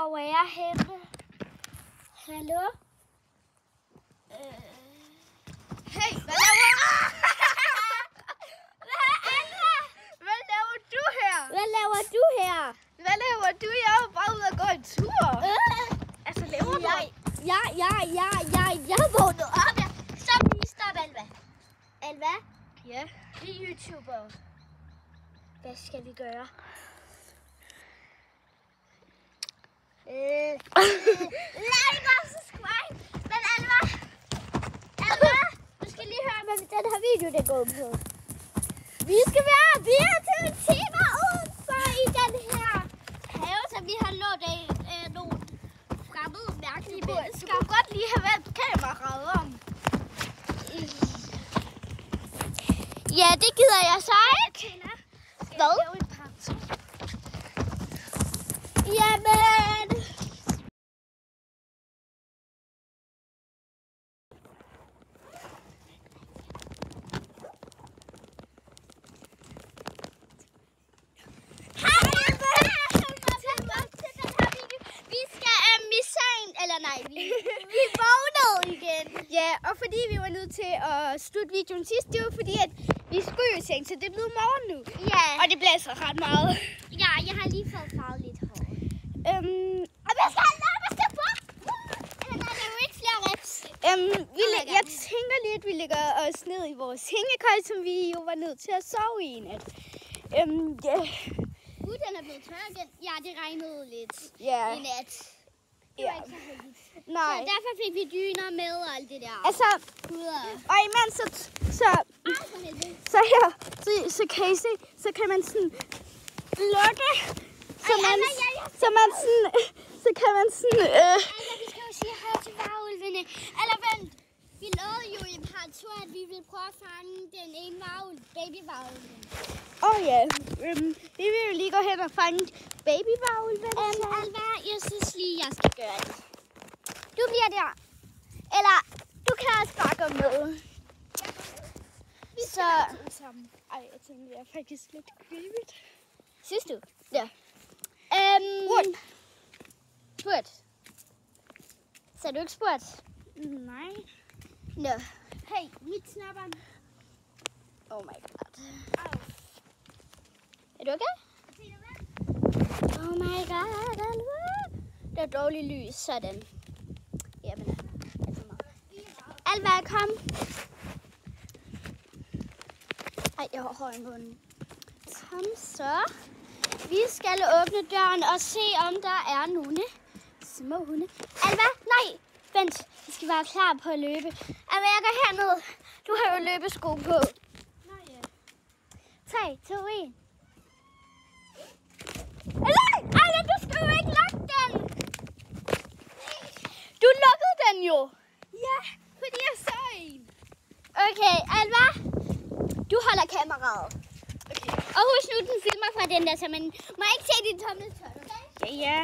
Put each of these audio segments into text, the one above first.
hvor er jeg henne? Hallo? Hey, hvad laver du? Hvad laver du her? Hvad laver du her? Hvad laver du? Jeg er bare ude og gå en tur. Altså, laver du? Jeg vågnede op. Stop, Alva. Alva? Ja. Vi er YouTubere. Hvad skal vi gøre? Lad mig bare subscribe. Men Alva, du skal lige høre, hvad den her video det går på. Vi skal være 24 timer udenfor i den her have, så vi har lovet af nogle fremmede, mærkelige mennesker. Du kunne godt lige have været kameraet om. Ja, det gider jeg så ikke. Hvad? Jamen. Vi vågnede igen. Ja, og fordi vi var nødt til at slutte videoen sidst, det var fordi, at vi skulle i seng, så det er blevet morgen nu. Ja. Og det blæser ret meget. Ja, jeg har lige fået farvet lidt hår. Og hvad skal jeg lave, hvis det er på? Der er jo ikke flere reps. Jeg tænker lige, at vi lægger os ned i vores hængekøj, som vi jo var nødt til at sove i i nat. Den er blevet tør igen. Ja, det regnede lidt i nat. Det var ikke så heldigt. Nej. Så derfor fik vi dyner med og alt det der. Altså, og imens så kan I se, så kan man sådan lukke, så kan man sådan, vi skal jo sige hej til varulvene. Eller vent, vi lovede jo i part 2, at vi ville prøve at fange den ene varulv, babyvarulven. Ja, vi vil jo lige gå hen og fange babyvarulven. Alva, jeg synes lige, jeg skal gøre det. Du bliver der. Eller, du kan også bare gå med. Vi skal sammen. Ej, jeg tænker, det er faktisk lidt creepy. Synes du? Ja. Spurt. Så du ikke spurt? Nej. Nå. Hey, mit snapperen. Oh my god. Er du okay? Oh my god, Alva. Det er dårligt lys, sådan. Jamen, Alva, kom. Ej, jeg har hår i munden. Kom så. Vi skal åbne døren og se, om der er nogle små hunde. Alva, nej, vent. Vi skal være klar på at løbe. Alva, jeg går herned. Du har jo løbesko på. 3, 2, 1. Alva, du skal jo ikke lukke den. Du lukkede den jo. Ja, fordi jeg så en. Okay, Alva, du holder kameraet. Okay. Og husk nu, den filmer fra den der, så man må ikke se din tommeltot, okay? Ja.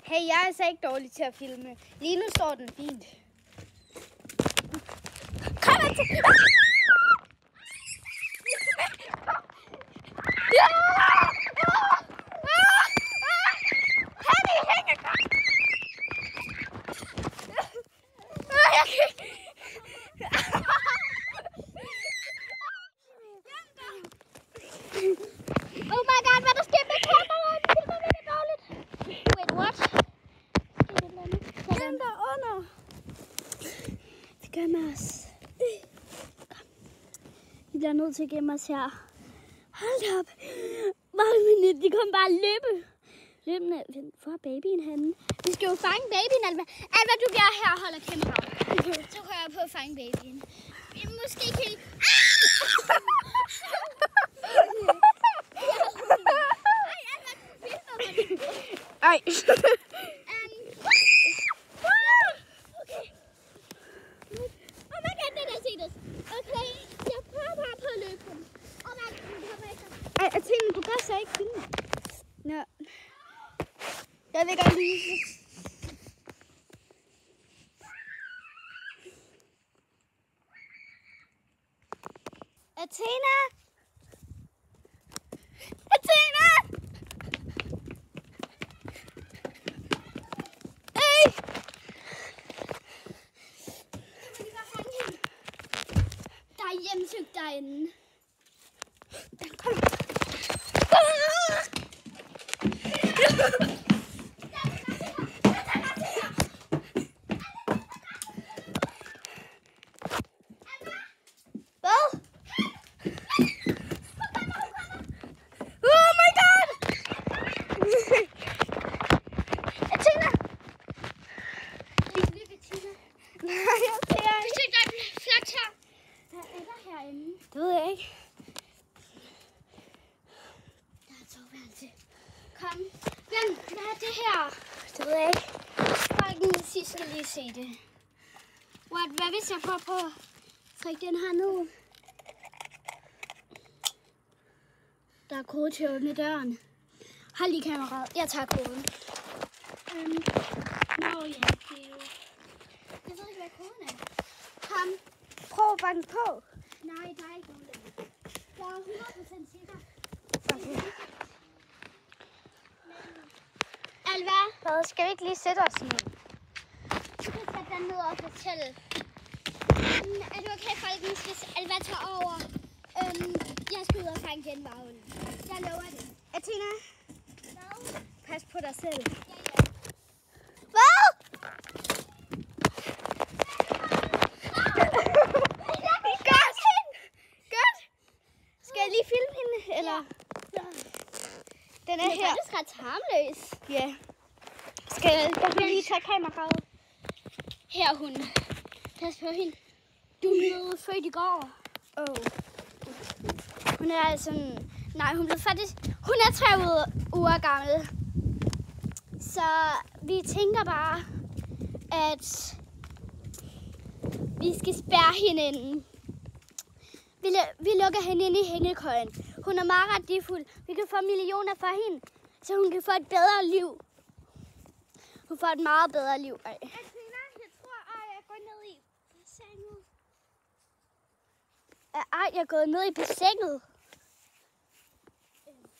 Hey, jeg er altså ikke dårlig til at filme. Lige nu står den fint. Kom og til. Oh my god, hvad der sker med kameraet? Det filmer virkelig dårligt. Wait, what? Den der under. Vi gemmer os. Kom. Vi bliver nødt til at gemme os her. Hold op. Mange minutter, de kommer bare løbende. Hvor er babyen henne? Vi skal jo fange babyen, Alva. Alva, du bliver her og holder kameraet. Så hører jeg på at fange babyen. Vi er måske ikke helt... Ej. Oh my god, den har set os. Okay, jeg prøver bare på at løbe den. Oh my god, den kommer ikke. Ej, jeg tænker, du kan så ikke filme. Nå. Der ligger lyset. Athena! Athena! herinde. Kom. Hvad? Oh my god! Athena! Nej, jeg ser ikke. Hvis der er en flaks her. Hvad er der herinde? Det ved jeg ikke. Der er soveværelse. Kom. Hvad er det her? Det ved jeg ikke. Folkens, I skal lige se det. Hvad hvis jeg prøver på at trække den her ned? Der er kode til at åbne døren. Hold lige kameraet. Jeg tager koden. Nå ja, det er jo... Jeg ved ikke, hvad koden er. Kom. Prøv at banke på. Nej, der er ikke nogen der. Jeg er 100% sikker. Okay. Alva, Hvad? Skal vi ikke lige sætte os ned? du kan sætte den ned og fortælle. Er du okay, folkens, hvis Alva tager over? Jeg skal ud og fange genvaglen. Jeg lover det. Athena, Hvad? pas på dig selv. Ja, ja. Hvad? Godt! Godt! Skal jeg lige filme hende, eller? Ja. Den er Den er her. faktisk ret harmløs. Ja. Skal jeg lige tage kameraet? Her er hun. Pas på hende. Du blev født i går. Oh. Hun er sådan... Nej, hun blev faktisk... Hun er 3 uger gammel. Så vi tænker bare, at vi skal spærre hende inde. Vi lukker hende ind i hængekøjen. Hun er meget værdifuld. Vi kan få millioner for hende, så hun kan få et bedre liv. Hun får et meget bedre liv af. Athena, jeg tror, jeg går ned i sengen. Jeg er gået ned i bassinet.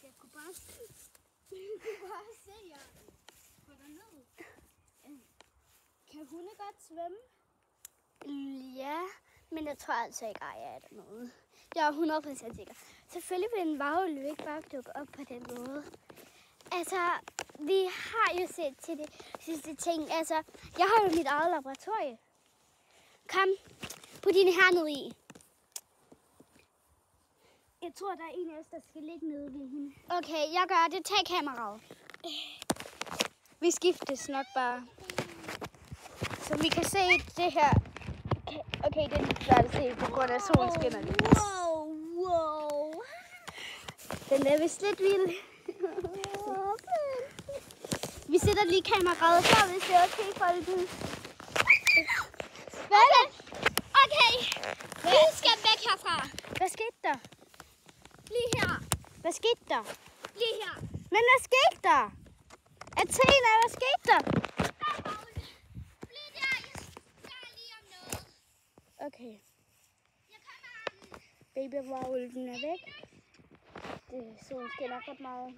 Jeg kunne bare se. Jeg går derned. Kan hunde godt svømme? Ja, men jeg tror altså ikke, at jeg er dernede. Jeg er 100% sikker. Selvfølgelig vil en varulv ikke bare dukke op på den måde. Altså, vi har jo set til det sidste ting. Altså, jeg har jo mit eget laboratorie. Kom, put dine her ned i. Jeg tror, der er en af os, der skal ligge nede ved hende. Okay, jeg gør det. Tag kameraet. Vi skiftes nok bare. Så vi kan se det her. Okay, det er lidt svært at se, på grund af solen skinner lidt. Wow. Den er vist lidt vild. Vi sætter lige kameraet her, hvis det er okay, folkens. Hvad er det? Okay, vi skal væk herfra. Hvad skete der? Lige her. Hvad skete der? Lige her. Men hvad skete der? Athena, hvad skete der? Bliv der, jeg spørger lige om noget. Okay, Jeg kommer. baby-varulven er væk. Solen skinner ret meget.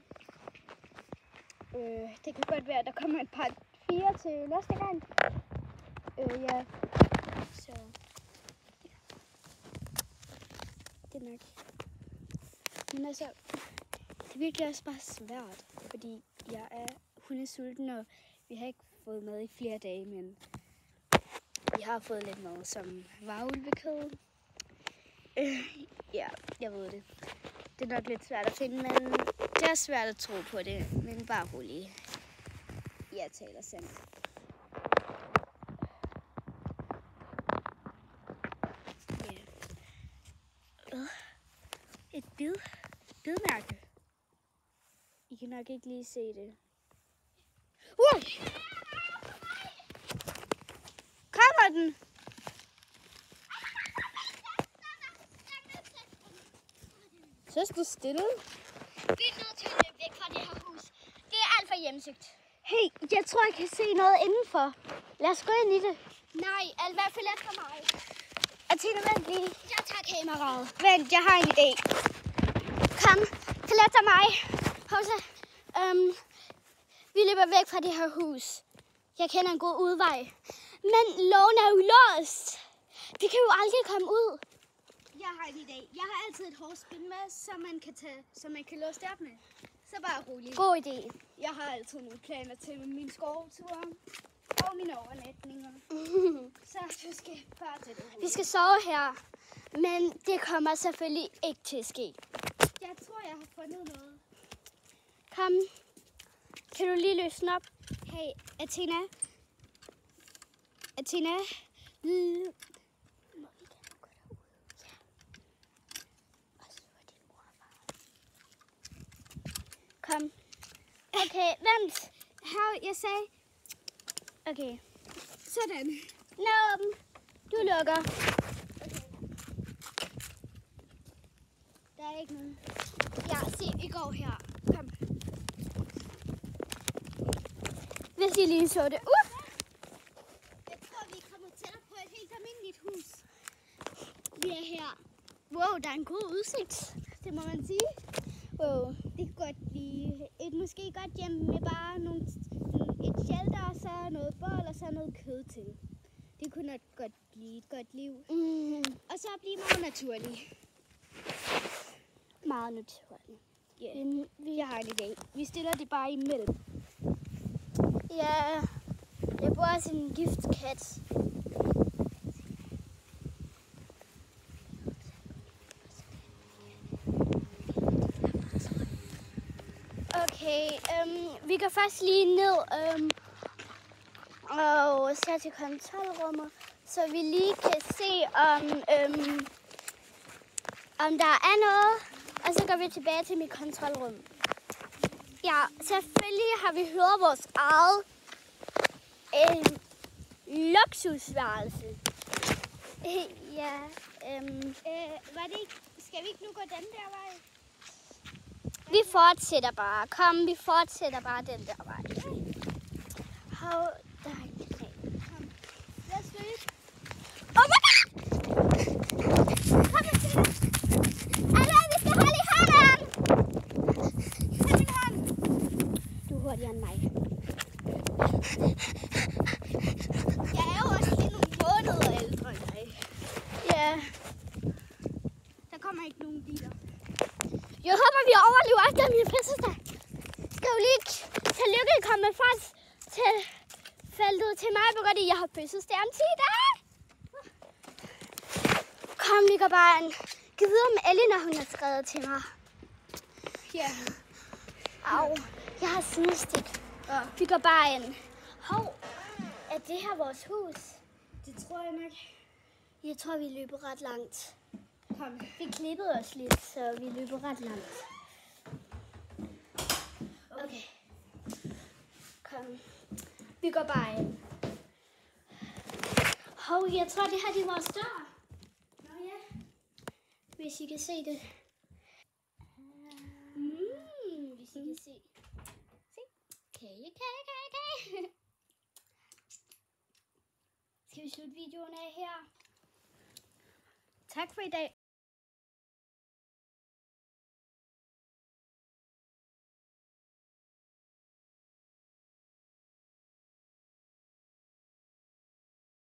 Det kan godt være, at der kommer et par 4 til næste gang. Ja. Så. Ja. Det er nok. Men altså, det er virkelig også bare svært, fordi hun er sulten, og vi har ikke fået mad i flere dage, men vi har fået lidt mad som varulvekød. Ja, jeg ved det. Det er nok lidt svært at finde, men det er svært at tro på det. Men bare rolig. Jeg taler sandt. Ja. Et bidmærke. I kan nok ikke lige se det. Kommer den? Så stod stille. Vi er nødt til at løbe væk fra det her hus. Det er alt for hjemsøgt. Hey, jeg tror, jeg kan se noget indenfor. Lad os gå ind i det. Nej, Alva, følg efter mig. Athena, vent lige. Jeg tager kameraet. Vent, jeg har en idé. Kom, følg efter mig. Hovsa, vi løber væk fra det her hus. Jeg kender en god udvej. Men loven er jo låst. Vi kan jo aldrig komme ud. Jeg har en idé. Jeg har altid et hårspil med, som man kan låse det op med. Så bare rolig. God idé. Jeg har altid nogle planer til min skovtur og mine overnatninger. Så du skal bare til det. Vi skal sove her, men det kommer selvfølgelig ikke til at ske. Jeg tror, jeg har fundet noget. Kom. Kan du lige løsne op? Hey, Athena. Athena. Må vi gerne gå derud? Ja. Og så er din mor og far. Kom. Okay, vent. Her, jeg sagde. Okay. Sådan. Nå, du lukker. Okay. Der er ikke nogen. Ja, se, Vi går her. Kom. hvis I lige så det. Jeg tror, vi er kommet tættere på et helt almindeligt hus. Vi er her. Wow, der er en god udsigt. Det må man sige. Wow. Det kan godt blive et måske godt hjem med bare et shelter, og så noget bål, og så noget kød til. Det kunne nok godt blive et godt liv. Og så blive meget naturlig. Meget naturligt. Yeah. Jeg har en idé. Vi stiller det bare imellem. Ja, jeg bor også en giftkat. Okay, vi går først lige ned og så til kontrolrummet, så vi lige kan se, om der er noget, og så går vi tilbage til mit kontrolrum. Ja, selvfølgelig har vi hørt vores eget luksusværelse. Ja, Var det ikke? Skal vi ikke nu gå den der vej? vi fortsætter bare. Kom, vi fortsætter bare den der vej. Hov, der er en knæ. Kom. Lad os løbe. Oh my god! Kom med til det. Alle, vi skal holde i hånden! Tag min hånd. Du er hurtigere end mig. Jeg er jo også lige nogle måneder ældre end dig. Ja. Der kommer ikke nogen biler. Jeg håber, vi overlever efter min fødselsdag. Skal jo lige tillykke komme først til feltet til mig, fordi jeg har fødselsdag om 10 dage. Kom, vi går bare ind. Giv videre med Ellie, når hun har skrevet til mig. Ja. Au, jeg har sidestik. Vi går bare ind. Hov, er det her vores hus? Det tror jeg nok. Jeg tror, vi løber ret langt. Kom. Vi klippede os lidt, så vi løber ret langt. Okay. Kom. Vi går bare ind. Hov, jeg tror, det her det er vores dør. Nå ja. Hvis I kan se det. Hvis I kan se. Se. Okay. Skal vi slutte videoen af her? Tak for i dag.